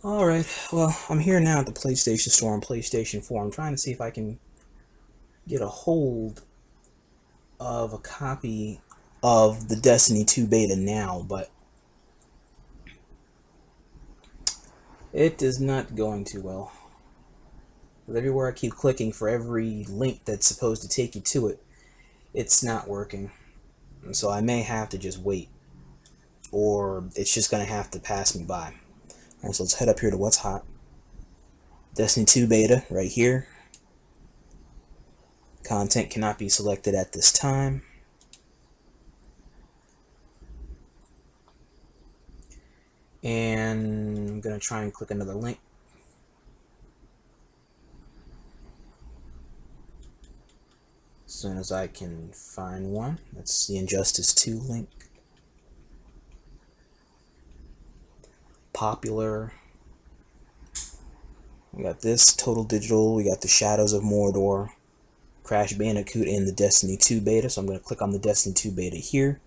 Alright, well, I'm here now at the PlayStation Store on PlayStation 4. I'm trying to see if I can get a hold of a copy of the Destiny 2 beta now, but it is not going too well. Because everywhere I keep clicking for every link that's supposed to take you to it, it's not working. And so I may have to just wait, or it's just going to have to pass me by. Alright, so let's head up here to what's hot. Destiny 2 beta, right here. Content cannot be selected at this time. And I'm going to try and click another link. As soon as I can find one. That's the Injustice 2 link. Popular. We got this, Total Digital. We got the Shadows of Mordor, Crash Bandicoot, and the Destiny 2 beta. So I'm going to click on the Destiny 2 beta here.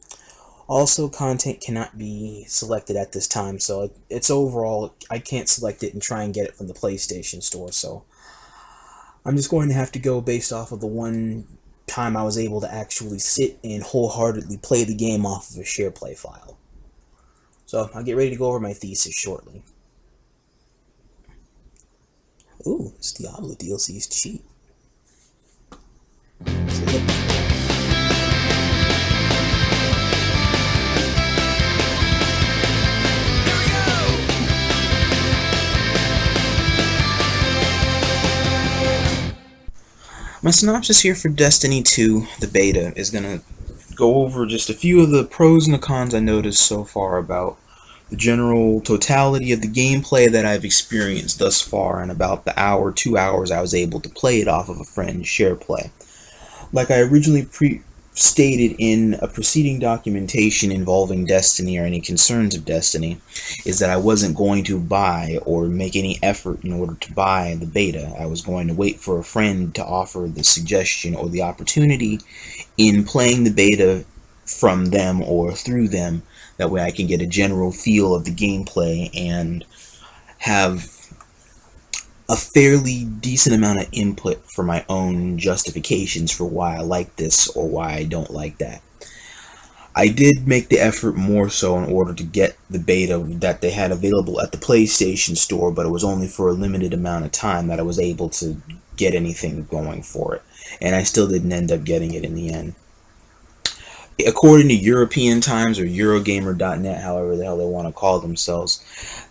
Also, content cannot be selected at this time, so it's overall, I can't select it and try and get it from the PlayStation Store, so I'm just going to have to go based off of the one time I was able to actually sit and wholeheartedly play the game off of a share play file. So I'll get ready to go over my thesis shortly. Ooh, this Diablo DLC is cheap. My synopsis here for Destiny 2, the beta, is going to go over just a few of the pros and the cons I noticed so far about the general totality of the gameplay that I've experienced thus far, and about the hour, 2 hours I was able to play it off of a friend's share play. Like I originally stated in a preceding documentation involving Destiny or any concerns of Destiny, is that I wasn't going to buy or make any effort in order to buy the beta. I was going to wait for a friend to offer the suggestion or the opportunity in playing the beta from them or through them. That way I can get a general feel of the gameplay and have a fairly decent amount of input for my own justifications for why I like this or why I don't like that. I did make the effort more so in order to get the beta that they had available at the PlayStation Store, but it was only for a limited amount of time that I was able to get anything going for it. And I still didn't end up getting it in the end. According to European Times or Eurogamer.net, however the hell they want to call themselves,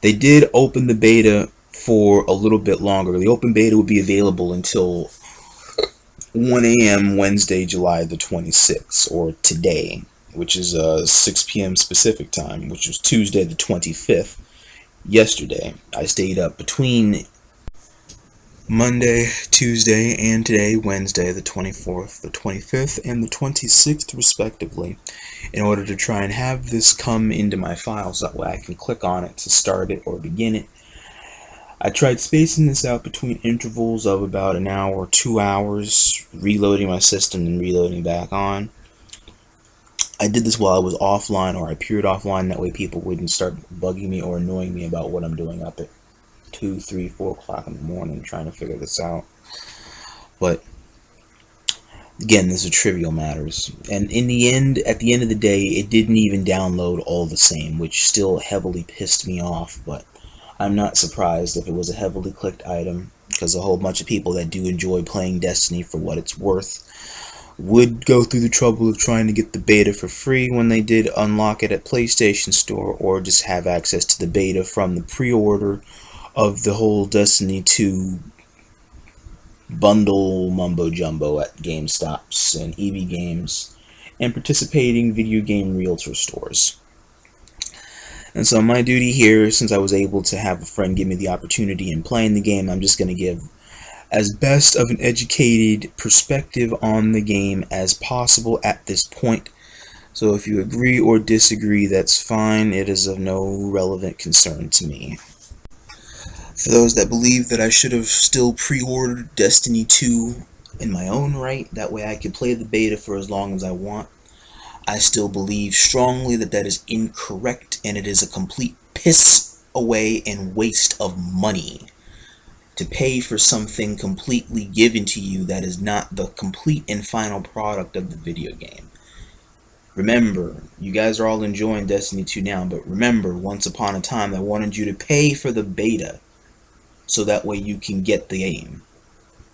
they did open the beta for a little bit longer. The open beta would be available until 1 a.m. Wednesday, July the 26th, or today, which is 6 p.m. Pacific time, which was Tuesday the 25th, yesterday. I stayed up between Monday, Tuesday, and today, Wednesday, the 24th, the 25th, and the 26th, respectively, in order to try and have this come into my files. That way I can click on it to start it or begin it. I tried spacing this out between intervals of about an hour or 2 hours, reloading my system and reloading back on. I did this while I was offline, or I appeared offline, that way people wouldn't start bugging me or annoying me about what I'm doing up at 2, 3, 4 o'clock in the morning trying to figure this out. But again, this is trivial matters. And in the end, at the end of the day, it didn't even download all the same, which still heavily pissed me off. But I'm not surprised if it was a heavily clicked item, because a whole bunch of people that do enjoy playing Destiny for what it's worth would go through the trouble of trying to get the beta for free when they did unlock it at PlayStation Store, or just have access to the beta from the pre-order of the whole Destiny 2 bundle mumbo jumbo at GameStops and EB Games and participating video game realtor stores. And so my duty here, since I was able to have a friend give me the opportunity in playing the game, I'm just going to give as best of an educated perspective on the game as possible at this point. So if you agree or disagree, that's fine. It is of no relevant concern to me. For those that believe that I should have still pre-ordered Destiny 2 in my own right, that way I could play the beta for as long as I want, I still believe strongly that that is incorrect, and it is a complete piss away and waste of money to pay for something completely given to you that is not the complete and final product of the video game. Remember, you guys are all enjoying Destiny 2 now, but remember, once upon a time I wanted you to pay for the beta so that way you can get the game.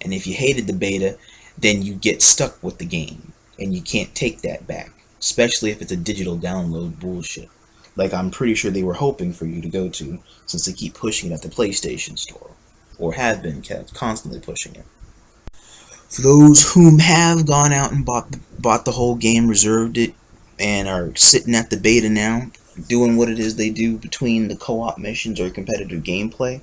And if you hated the beta, then you get stuck with the game, and you can't take that back, especially if it's a digital download bullshit, like I'm pretty sure they were hoping for you to go to, since they keep pushing it at the PlayStation Store, or have been kept constantly pushing it. For those whom have gone out and bought the whole game, reserved it, and are sitting at the beta now, doing what it is they do between the co-op missions or competitive gameplay,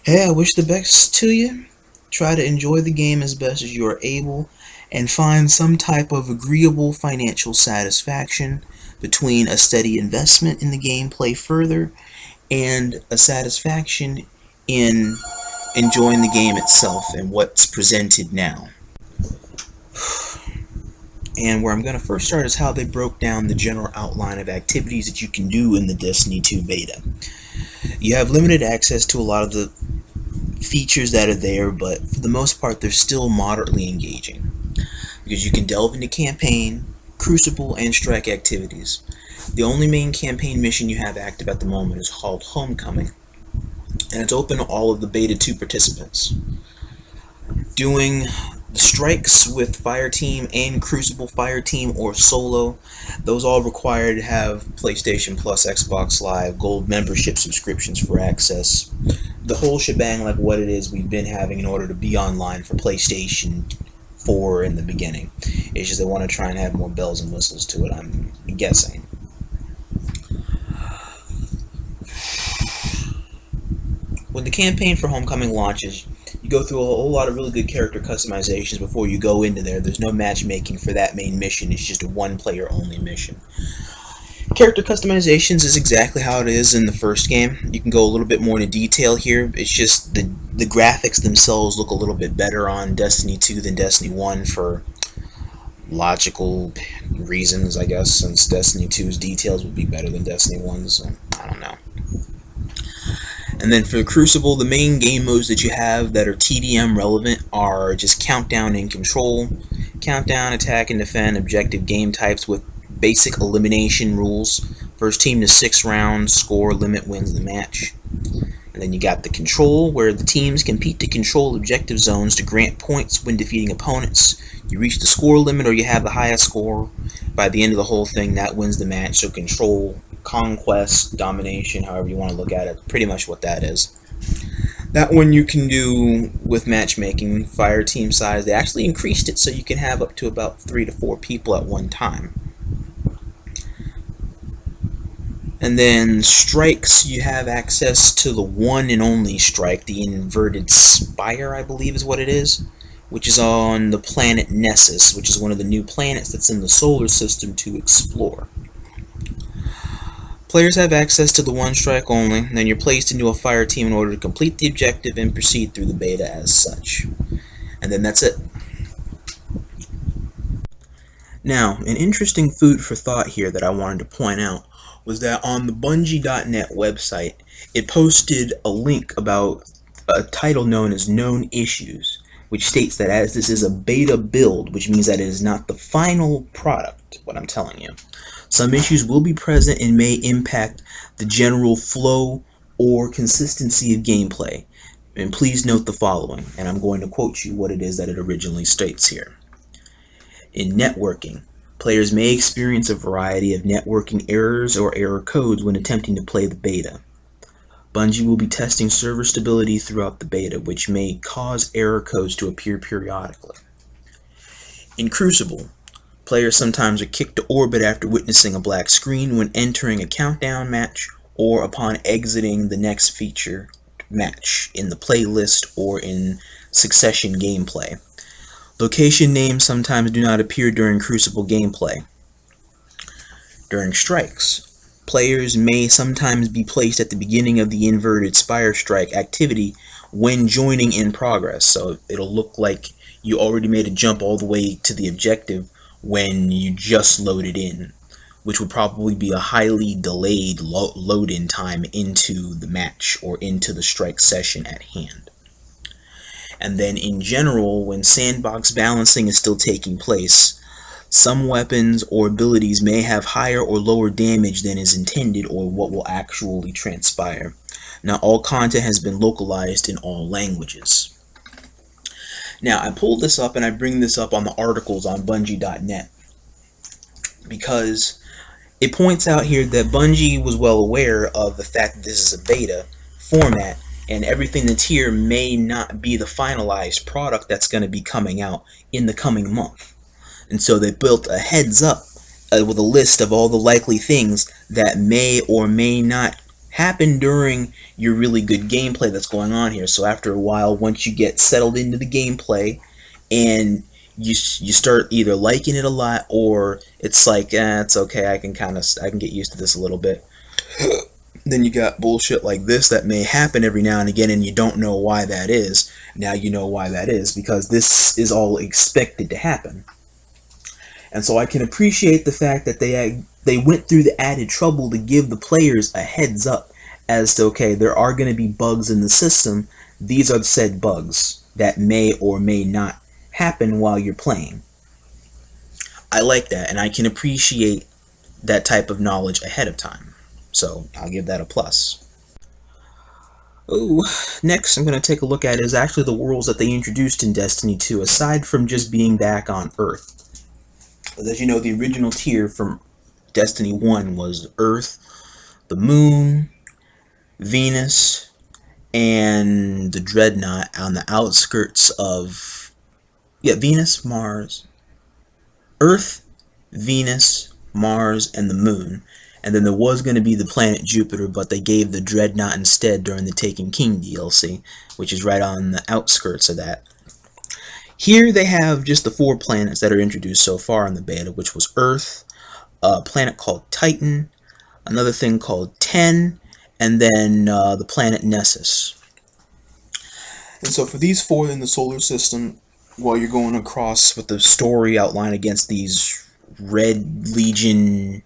hey, I wish the best to you. Try to enjoy the game as best as you are able, and find some type of agreeable financial satisfaction between a steady investment in the gameplay further and a satisfaction in enjoying the game itself and what's presented now. And where I'm going to first start is how they broke down the general outline of activities that you can do in the Destiny 2 beta. You have limited access to a lot of the features that are there, but for the most part they're still moderately engaging, because you can delve into campaign, crucible, and strike activities. The only main campaign mission you have active at the moment is called Homecoming, and it's open to all of the beta 2 participants. Doing the strikes with Fireteam and Crucible Fireteam or solo, those all require to have PlayStation Plus, Xbox Live, Gold membership subscriptions for access. The whole shebang, like what it is we've been having in order to be online for PlayStation 4 in the beginning. It's just they want to try and add more bells and whistles to it, I'm guessing. When the campaign for Homecoming launches, you go through a whole lot of really good character customizations before you go into there. There's no matchmaking for that main mission, it's just a one-player only mission. Character customizations is exactly how it is in the first game. You can go a little bit more into detail here. It's just the graphics themselves look a little bit better on Destiny 2 than Destiny 1 for logical reasons, I guess, since Destiny 2's details would be better than Destiny 1's, so I don't know. And then for Crucible, the main game modes that you have that are TDM relevant are just Countdown and Control. Countdown, Attack and Defend, objective game types with basic elimination rules. First team to 6 rounds, score limit wins the match. And then you got the Control, where the teams compete to control objective zones to grant points when defeating opponents. You reach the score limit or you have the highest score by the end of the whole thing, that wins the match. So Control, Conquest, Domination, however you want to look at it, pretty much what that is. That one you can do with matchmaking. Fire team size, they actually increased it so you can have up to about 3 to 4 people at one time. And then strikes, you have access to the one and only strike, the inverted spire, I believe is what it is, which is on the planet Nessus, which is one of the new planets that's in the solar system to explore. Players have access to the one strike only, and then you're placed into a fire team in order to complete the objective and proceed through the beta as such. And then that's it. Now, an interesting food for thought here that I wanted to point out was that on the Bungie.net website, it posted a link about a title known as Known Issues, which states that as this is a beta build, which means that it is not the final product, what I'm telling you, some issues will be present and may impact the general flow or consistency of gameplay. And please note the following, and I'm going to quote you what it is that it originally states here. In networking, players may experience a variety of networking errors or error codes when attempting to play the beta. Bungie will be testing server stability throughout the beta, which may cause error codes to appear periodically. In Crucible, players sometimes are kicked to orbit after witnessing a black screen when entering a countdown match or upon exiting the next feature match in the playlist or in succession gameplay. Location names sometimes do not appear during Crucible gameplay. During strikes, players may sometimes be placed at the beginning of the inverted spire strike activity when joining in progress, so it'll look like you already made a jump all the way to the objective when you just loaded in. which would probably be a highly delayed load-in time into the match or into the strike session at hand. And then in general, when sandbox balancing is still taking place, some weapons or abilities may have higher or lower damage than is intended or what will actually transpire. Now, all content has been localized in all languages. Now, I pulled this up and I bring this up on the articles on Bungie.net because it points out here that Bungie was well aware of the fact that this is a beta format and everything that's here may not be the finalized product that's going to be coming out in the coming month. And so they built a heads up with a list of all the likely things that may or may not happen during your really good gameplay that's going on here. So after a while, once you get settled into the gameplay and you start either liking it a lot or it's like, it's okay, I can get used to this a little bit. Then you got bullshit like this that may happen every now and again and you don't know why that is. Now you know why that is, because this is all expected to happen. And so I can appreciate the fact that they went through the added trouble to give the players a heads up as to, okay, there are going to be bugs in the system. These are said bugs that may or may not happen while you're playing. I like that, and I can appreciate that type of knowledge ahead of time. So I'll give that a plus. Oh, next I'm going to take a look at is actually the worlds that they introduced in Destiny 2, aside from just being back on Earth. As you know, the original tier from Destiny 1 was Earth, the Moon, Venus, and the Dreadnought on the outskirts of... Venus, Mars, Earth, Venus, Mars, and the Moon. And then there was going to be the planet Jupiter, but they gave the Dreadnought instead during the Taken King DLC, which is right on the outskirts of that. Here they have just the 4 planets that are introduced so far in the beta, which was Earth, a planet called Titan, another thing called Ten, and then the planet Nessus. And so for these 4 in the solar system, while you're going across with the story outline against these Red Legion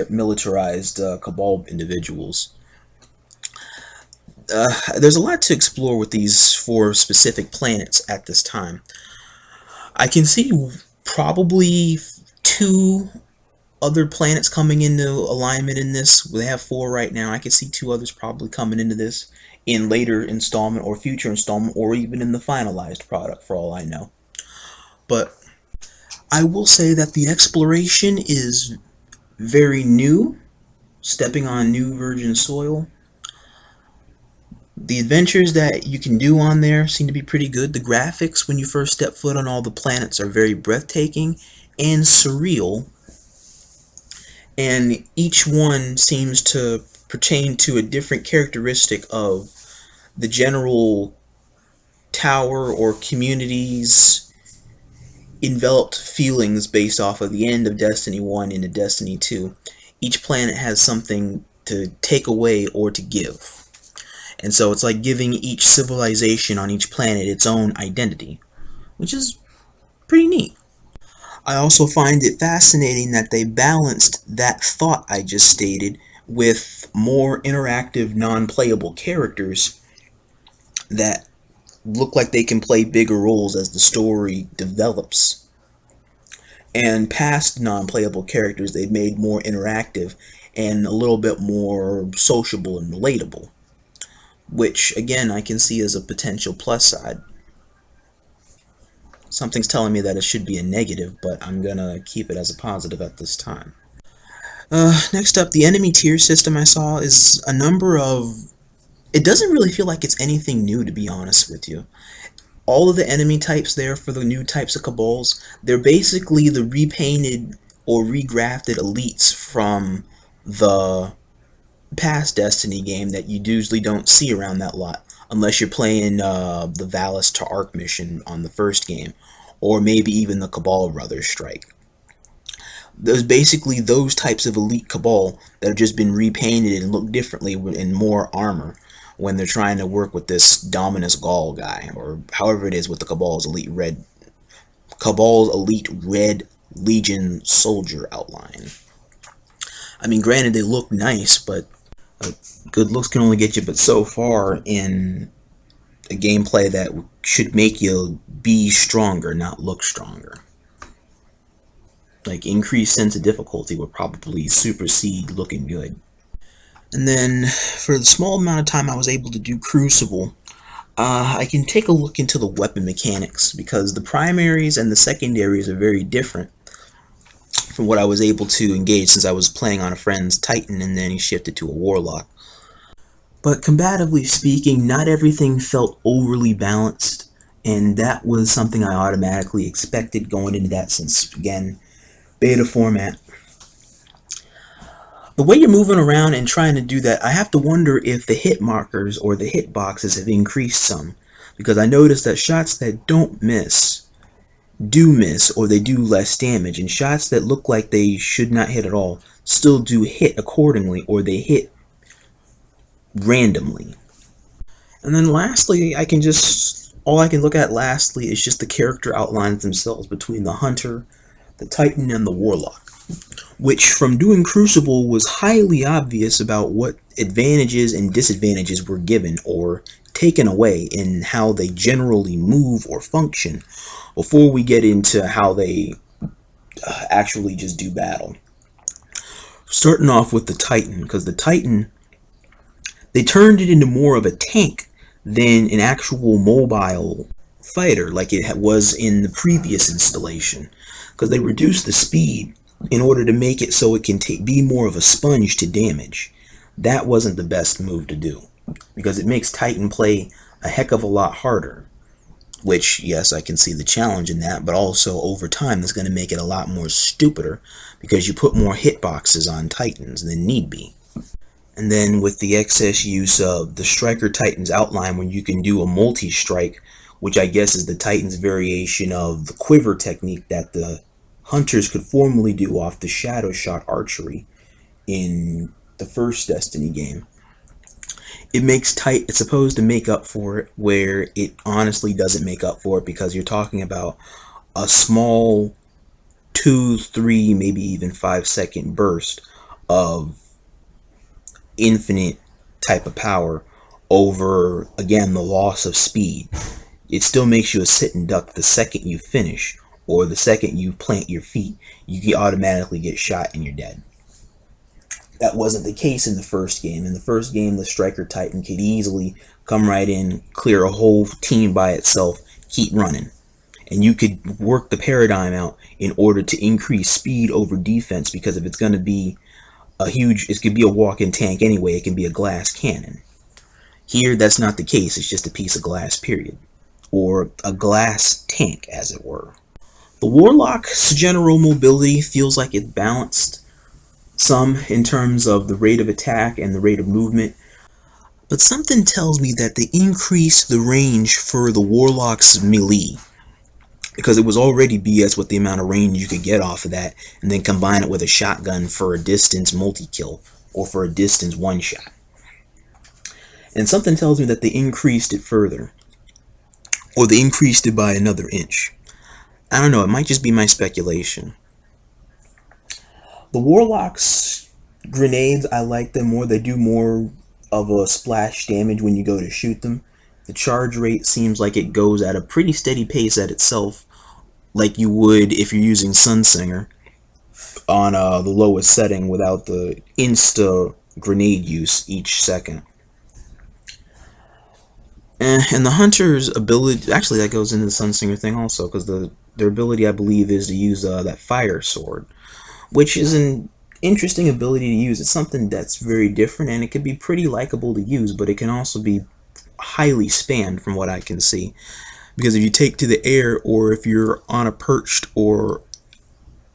militarized Cabal individuals, there's a lot to explore with these 4 specific planets at this time. I can see probably 2 other planets coming into alignment in this. They have 4 right now. I can see 2 others probably coming into this in later installment or future installment or even in the finalized product for all I know. But I will say that the exploration is very new, stepping on new virgin soil. The adventures that you can do on there seem to be pretty good. The graphics when you first step foot on all the planets are very breathtaking and surreal. And each one seems to pertain to a different characteristic of the general tower or community's enveloped feelings based off of the end of Destiny 1 into Destiny 2. Each planet has something to take away or to give. And so it's like giving each civilization on each planet its own identity, which is pretty neat. I also find it fascinating that they balanced that thought I just stated with more interactive, non-playable characters that look like they can play bigger roles as the story develops. And past non-playable characters they've made more interactive and a little bit more sociable and relatable, which again I can see as a potential plus side. Something's telling me that it should be a negative, but I'm gonna keep it as a positive at this time. Next up, the enemy tier system I saw is a number of... It doesn't really feel like it's anything new, to be honest with you. All of the enemy types there for the new types of Cabals, they're basically the repainted or regrafted elites from the past Destiny game that you usually don't see around that lot, unless you're playing the Valis to Ark mission on the first game, or maybe even the Cabal Brothers Strike. There's basically those types of elite Cabal that have just been repainted and look differently in more armor when they're trying to work with this Dominus Gaul guy, or however it is with the Cabal's elite red Legion soldier outline. I mean, granted, they look nice, but good looks can only get you but so far in a gameplay that should make you be stronger, not look stronger. Like, increased sense of difficulty would probably supersede looking good. And then, for the small amount of time I was able to do Crucible, I can take a look into the weapon mechanics, because the primaries and the secondaries are very different from what I was able to engage, since I was playing on a friend's Titan and then he shifted to a Warlock. But combatively speaking, not everything felt overly balanced, and that was something I automatically expected going into that, since, again, beta format. The way you're moving around and trying to do that, I have to wonder if the hit markers or the hit boxes have increased some, because I noticed that shots that don't miss do miss, or they do less damage, and shots that look like they should not hit at all still do hit accordingly, or they hit randomly. And then lastly, all I can look at lastly is just the character outlines themselves between the Hunter, the Titan, and the Warlock, which from doing Crucible was highly obvious about what advantages and disadvantages were given or taken away in how they generally move or function, before we get into how they actually just do battle. Starting off with the Titan, because the Titan, they turned it into more of a tank than an actual mobile fighter like it was in the previous installation, because they reduced the speed in order to make it so it can be more of a sponge to damage. That wasn't the best move to do, because it makes Titan play a heck of a lot harder, which, yes, I can see the challenge in that, but also over time it's going to make it a lot more stupider, because you put more hitboxes on Titans than need be. And then with the excess use of the Striker Titan's outline, when you can do a multi-strike, which I guess is the Titan's variation of the quiver technique that the Hunters could formerly do off the Shadow Shot archery in the first Destiny game. It's supposed to make up for it, where it honestly doesn't make up for it, because you're talking about a small 2, 3, maybe even 5-second burst of infinite type of power over, again, the loss of speed. It still makes you a sit and duck the second you finish, or the second you plant your feet, you automatically get shot and you're dead. That wasn't the case in the first game. In the first game, the Striker Titan could easily come right in, clear a whole team by itself, keep running. And you could work the paradigm out in order to increase speed over defense, because if it's going to be it could be a walk-in tank anyway, it can be a glass cannon. Here, that's not the case. It's just a piece of glass, period. Or a glass tank, as it were. The Warlock's general mobility feels like it's balanced some in terms of the rate of attack and the rate of movement, but something tells me that they increased the range for the Warlock's melee, because it was already BS with the amount of range you could get off of that, and then combine it with a shotgun for a distance multi-kill, or for a distance one-shot. And something tells me that they increased it further, or they increased it by another inch. I don't know, it might just be my speculation. The Warlock's grenades, I like them more. They do more of a splash damage when you go to shoot them. The charge rate seems like it goes at a pretty steady pace at itself, like you would if you're using Sunsinger on the lowest setting without the insta grenade use each second. And the Hunter's ability, actually that goes into the Sunsinger thing also, because their ability, I believe, is to use that fire sword, which is an interesting ability to use. It's something that's very different, and it can be pretty likable to use, but it can also be highly spammed from what I can see. Because if you take to the air, or if you're on a perched or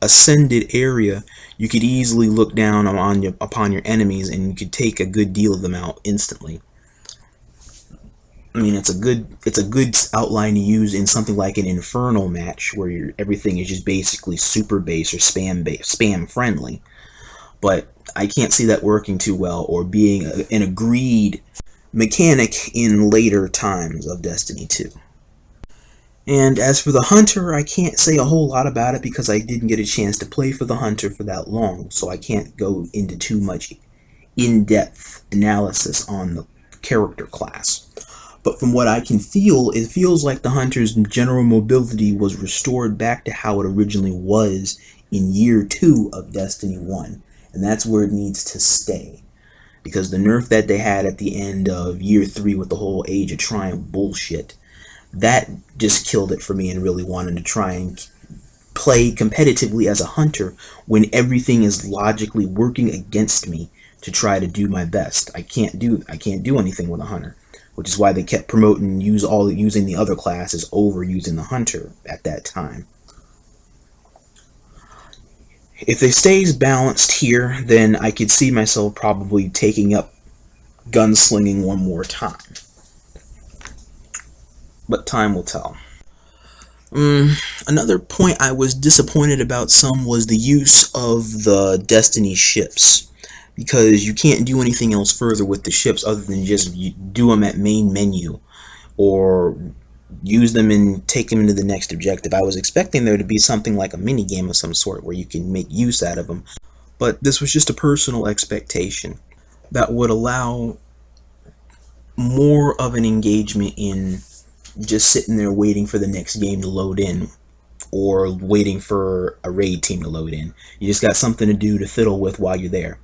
ascended area, you could easily look down upon your enemies, and you could take a good deal of them out instantly. I mean, it's a good outline to use in something like an Infernal match, where everything is just basically super base or spam friendly. But I can't see that working too well, or being an agreed mechanic in later times of Destiny 2. And as for the Hunter, I can't say a whole lot about it because I didn't get a chance to play for the Hunter for that long, so I can't go into too much in-depth analysis on the character class. But from what I can feel, it feels like the Hunter's general mobility was restored back to how it originally was in Year 2 of Destiny 1. And that's where it needs to stay. Because the nerf that they had at the end of Year 3 with the whole Age of Triumph bullshit, that just killed it for me and really wanted to try and play competitively as a Hunter when everything is logically working against me to try to do my best. I can't do anything with a Hunter, which is why they kept promoting using the other classes over using the Hunter at that time. If it stays balanced here, then I could see myself probably taking up gunslinging one more time. But time will tell. Another point I was disappointed about some was the use of the Destiny ships, because you can't do anything else further with the ships other than just do them at main menu or use them and take them into the next objective. I was expecting there to be something like a mini game of some sort where you can make use out of them, but this was just a personal expectation that would allow more of an engagement in just sitting there waiting for the next game to load in or waiting for a raid team to load in. You just got something to do to fiddle with while you're there.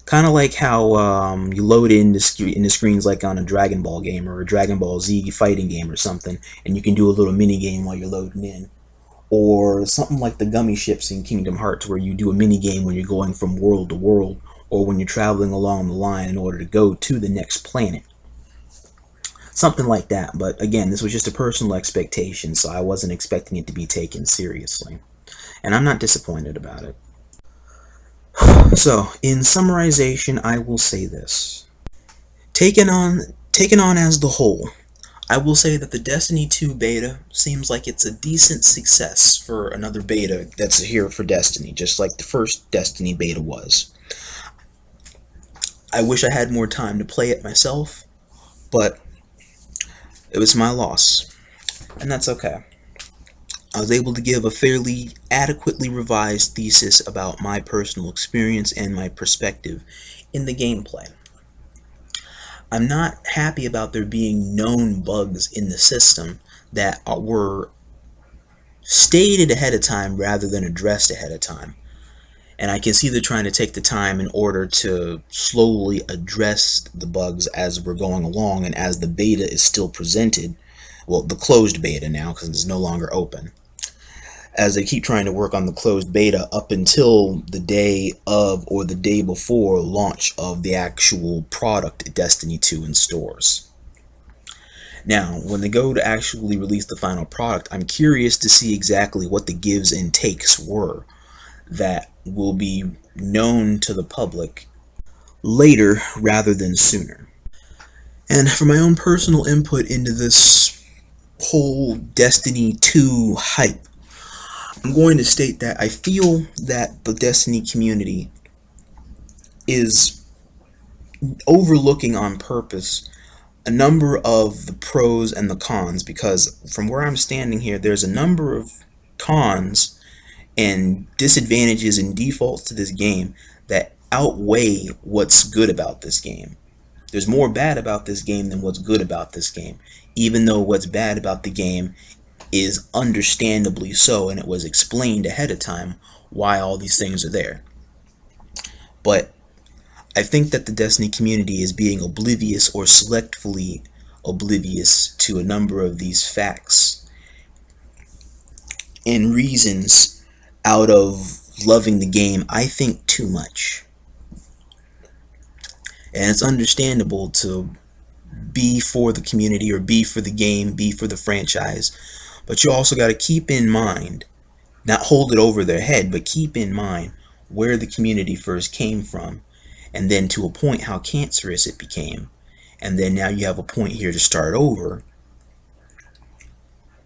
Kind of like how you load in the screens like on a Dragon Ball game or a Dragon Ball Z fighting game or something, and you can do a little mini game while you're loading in. Or something like the gummy ships in Kingdom Hearts where you do a mini game when you're going from world to world or when you're traveling along the line in order to go to the next planet. Something like that, but again, this was just a personal expectation, so I wasn't expecting it to be taken seriously. And I'm not disappointed about it. So, in summarization, I will say this. Taken on as the whole, I will say that the Destiny 2 beta seems like it's a decent success for another beta that's here for Destiny, just like the first Destiny beta was. I wish I had more time to play it myself, but it was my loss, and that's okay. I was able to give a fairly adequately revised thesis about my personal experience and my perspective in the gameplay. I'm not happy about there being known bugs in the system that were stated ahead of time rather than addressed ahead of time. And I can see they're trying to take the time in order to slowly address the bugs as we're going along and as the beta is still presented. Well, the closed beta now, because it's no longer open. As they keep trying to work on the closed beta up until the day of or the day before launch of the actual product Destiny 2 in stores. Now, when they go to actually release the final product, I'm curious to see exactly what the gives and takes were that will be known to the public later rather than sooner. And for my own personal input into this whole Destiny 2 hype, I'm going to state that I feel that the Destiny community is overlooking on purpose a number of the pros and the cons, because from where I'm standing here, there's a number of cons and disadvantages and defaults to this game that outweigh what's good about this game. There's more bad about this game than what's good about this game, even though what's bad about the game is understandably so, and it was explained ahead of time why all these things are there. But I think that the Destiny community is being oblivious or selectively oblivious to a number of these facts and reasons out of loving the game, I think, too much. And it's understandable to be for the community or be for the game, be for the franchise, but you also got to keep in mind, not hold it over their head, but keep in mind where the community first came from, and then to a point how cancerous it became, and then now you have a point here to start over.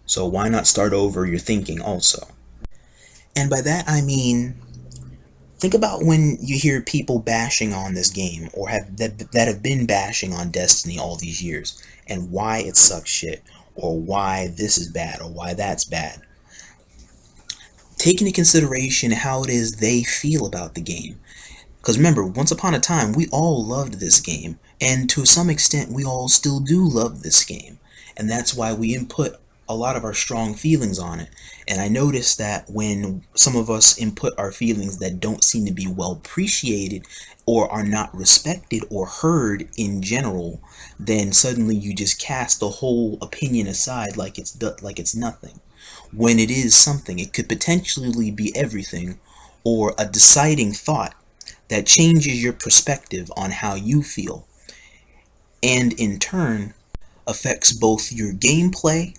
So why not start over your thinking also? And by that I mean, think about when you hear people bashing on this game, or that have been bashing on Destiny all these years, and why it sucks shit. or why this is bad, or why that's bad. Take into consideration how it is they feel about the game. Because remember, once upon a time, we all loved this game, and to some extent, we all still do love this game. And that's why we input a lot of our strong feelings on it. And I noticed that when some of us input our feelings that don't seem to be well appreciated, or are not respected or heard in general, then suddenly you just cast the whole opinion aside like it's nothing. When it is something, it could potentially be everything, or a deciding thought that changes your perspective on how you feel, and in turn affects both your gameplay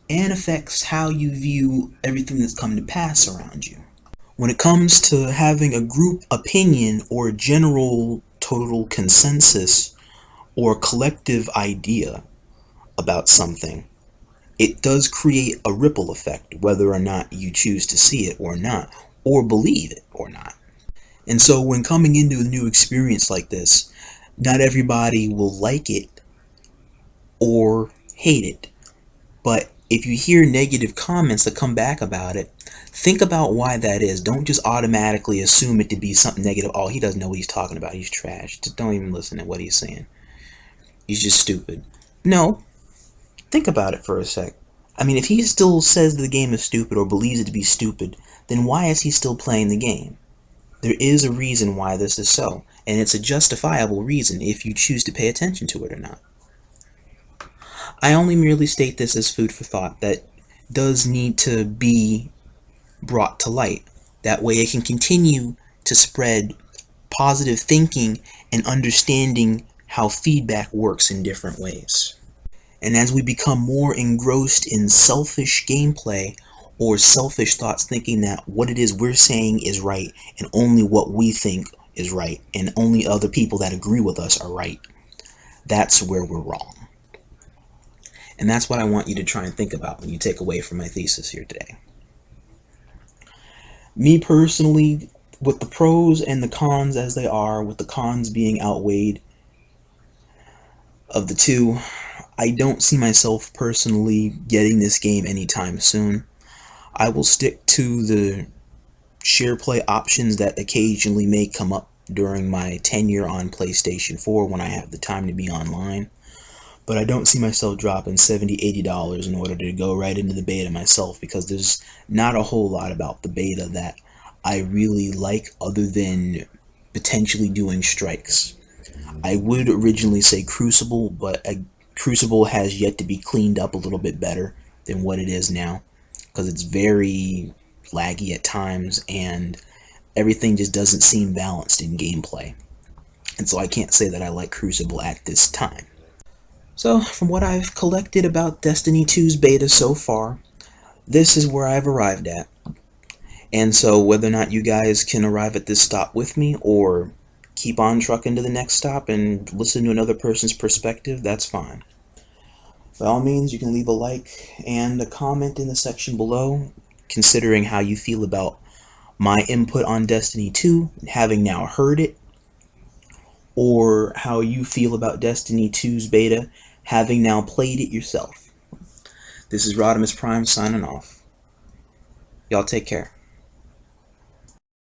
and affects how you view everything that's come to pass around you. When it comes to having a group opinion or general total consensus or collective idea about something, it does create a ripple effect, whether or not you choose to see it or not, or believe it or not. And so when coming into a new experience like this, not everybody will like it or hate it. But if you hear negative comments that come back about it, think about why that is. Don't just automatically assume it to be something negative. Oh, he doesn't know what he's talking about. He's trash. Just don't even listen to what he's saying. He's just stupid. No, think about it for a sec. I mean, if he still says the game is stupid or believes it to be stupid, then why is he still playing the game? There is a reason why this is so, and it's a justifiable reason if you choose to pay attention to it or not. I only merely state this as food for thought that does need to be brought to light. That way it can continue to spread positive thinking and understanding how feedback works in different ways. And as we become more engrossed in selfish gameplay or selfish thoughts, thinking that what it is we're saying is right and only what we think is right and only other people that agree with us are right, that's where we're wrong. And that's what I want you to try and think about when you take away from my thesis here today. Me personally, with the pros and the cons as they are, with the cons being outweighed of the two, I don't see myself personally getting this game anytime soon. I will stick to the share play options that occasionally may come up during my tenure on PlayStation 4 when I have the time to be online. But I don't see myself dropping $70, $80 in order to go right into the beta myself, because there's not a whole lot about the beta that I really like other than potentially doing strikes. I would originally say Crucible, but Crucible has yet to be cleaned up a little bit better than what it is now, because it's very laggy at times and everything just doesn't seem balanced in gameplay. And so I can't say that I like Crucible at this time. So, from what I've collected about Destiny 2's beta so far, this is where I've arrived at. And so, whether or not you guys can arrive at this stop with me, or keep on trucking to the next stop and listen to another person's perspective, that's fine. By all means, you can leave a like and a comment in the section below, considering how you feel about my input on Destiny 2, having now heard it, or how you feel about Destiny 2's beta, having now played it yourself. This is Rodimus Prime signing off. Y'all take care.